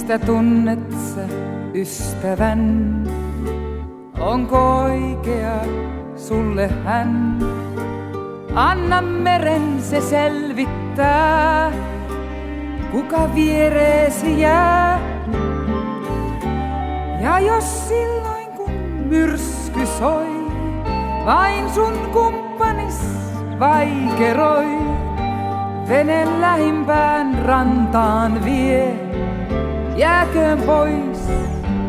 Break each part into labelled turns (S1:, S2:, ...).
S1: Mistä tunnet sä ystävän? Onko oikea sulle hän? Anna meren se selvittää, kuka viereesi jää. Ja jos silloin kun myrsky soi, vain sun kumppanis vaikeroi, vene lähimpään rantaan vie, jääköön pois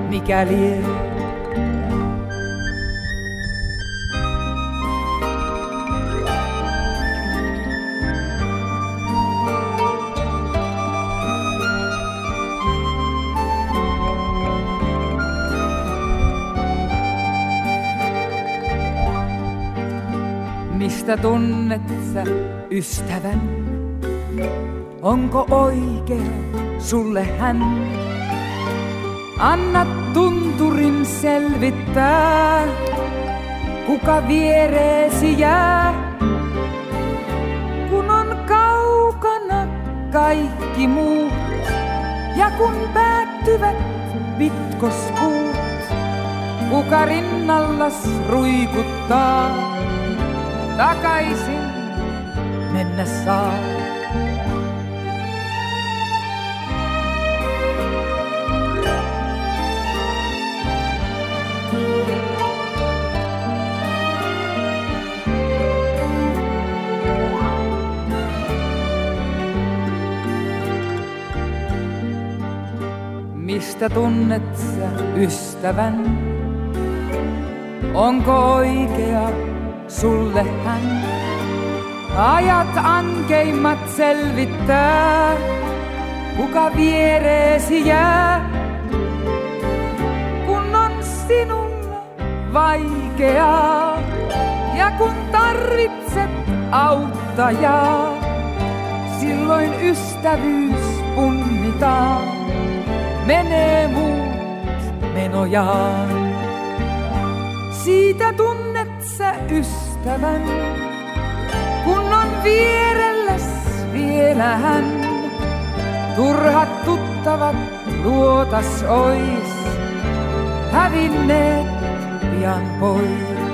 S1: mikä lie. Mistä tunnet sä ystävän? Onko oikea sulle hän? Anna tunturin selvittää, kuka viereesi jää. Kun on kaukana kaikki muut ja kun päättyvät pitkospuut, kuka rinnallas ruikuttaa, takaisin mennä saa. Mistä tunnet sä ystävän? Onko oikea sulle hän? Ajat ankeimmat selvittää, kuka viereesi jää. Kun on sinulla vaikeaa ja kun tarvitset auttajaa, silloin ystävyys punnitaan, menee muut menojaan. Siitä tunnet sä ystävän, kun on vierelläs vielä hän. Turhat tuttavat luotas ois, hävinneet pian pois.